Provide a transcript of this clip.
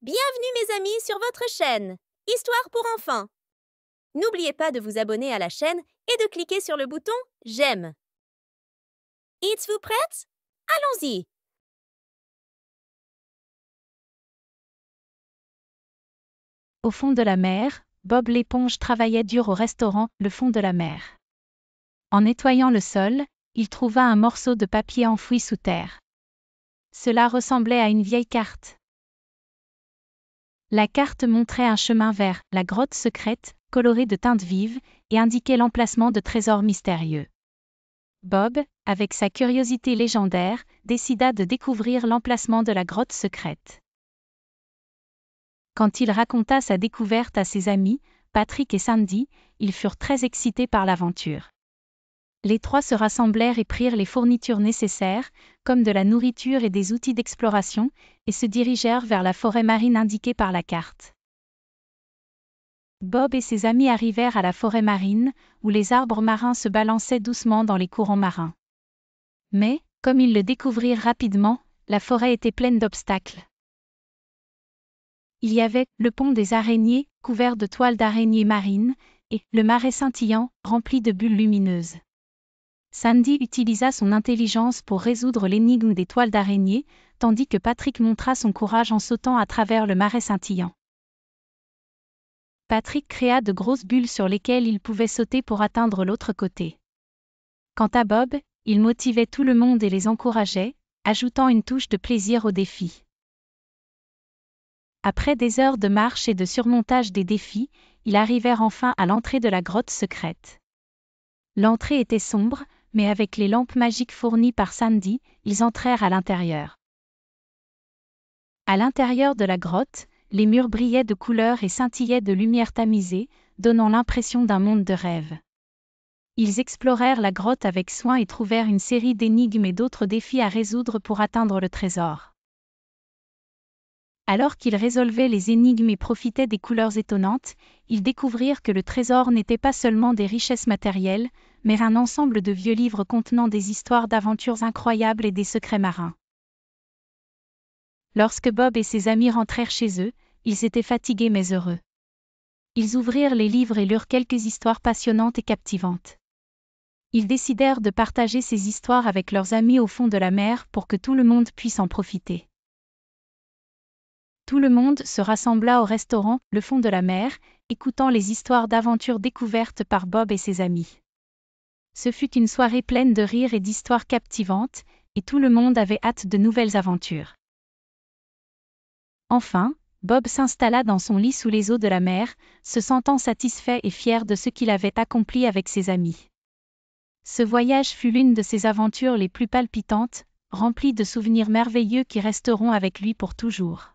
Bienvenue mes amis sur votre chaîne Histoire pour enfants. N'oubliez pas de vous abonner à la chaîne et de cliquer sur le bouton J'aime. Êtes-vous prête? Allons-y! Au fond de la mer, Bob l'éponge travaillait dur au restaurant Le Fond de la Mer. En nettoyant le sol, il trouva un morceau de papier enfoui sous terre. Cela ressemblait à une vieille carte. La carte montrait un chemin vers la grotte secrète, colorée de teintes vives, et indiquait l'emplacement de trésors mystérieux. Bob, avec sa curiosité légendaire, décida de découvrir l'emplacement de la grotte secrète. Quand il raconta sa découverte à ses amis, Patrick et Sandy, ils furent très excités par l'aventure. Les trois se rassemblèrent et prirent les fournitures nécessaires, comme de la nourriture et des outils d'exploration, et se dirigèrent vers la forêt marine indiquée par la carte. Bob et ses amis arrivèrent à la forêt marine, où les arbres marins se balançaient doucement dans les courants marins. Mais, comme ils le découvrirent rapidement, la forêt était pleine d'obstacles. Il y avait le pont des araignées, couvert de toiles d'araignées marines, et le marais scintillant, rempli de bulles lumineuses. Sandy utilisa son intelligence pour résoudre l'énigme des toiles d'araignée, tandis que Patrick montra son courage en sautant à travers le marais scintillant. Patrick créa de grosses bulles sur lesquelles il pouvait sauter pour atteindre l'autre côté. Quant à Bob, il motivait tout le monde et les encourageait, ajoutant une touche de plaisir au défi. Après des heures de marche et de surmontage des défis, ils arrivèrent enfin à l'entrée de la grotte secrète. L'entrée était sombre, mais avec les lampes magiques fournies par Sandy, ils entrèrent à l'intérieur. À l'intérieur de la grotte, les murs brillaient de couleurs et scintillaient de lumière tamisée, donnant l'impression d'un monde de rêve. Ils explorèrent la grotte avec soin et trouvèrent une série d'énigmes et d'autres défis à résoudre pour atteindre le trésor. Alors qu'ils résolvaient les énigmes et profitaient des couleurs étonnantes, ils découvrirent que le trésor n'était pas seulement des richesses matérielles, mais un ensemble de vieux livres contenant des histoires d'aventures incroyables et des secrets marins. Lorsque Bob et ses amis rentrèrent chez eux, ils étaient fatigués mais heureux. Ils ouvrirent les livres et lurent quelques histoires passionnantes et captivantes. Ils décidèrent de partager ces histoires avec leurs amis au fond de la mer pour que tout le monde puisse en profiter. Tout le monde se rassembla au restaurant Le Fond de la Mer, écoutant les histoires d'aventures découvertes par Bob et ses amis. Ce fut une soirée pleine de rires et d'histoires captivantes, et tout le monde avait hâte de nouvelles aventures. Enfin, Bob s'installa dans son lit sous les eaux de la mer, se sentant satisfait et fier de ce qu'il avait accompli avec ses amis. Ce voyage fut l'une de ses aventures les plus palpitantes, remplie de souvenirs merveilleux qui resteront avec lui pour toujours.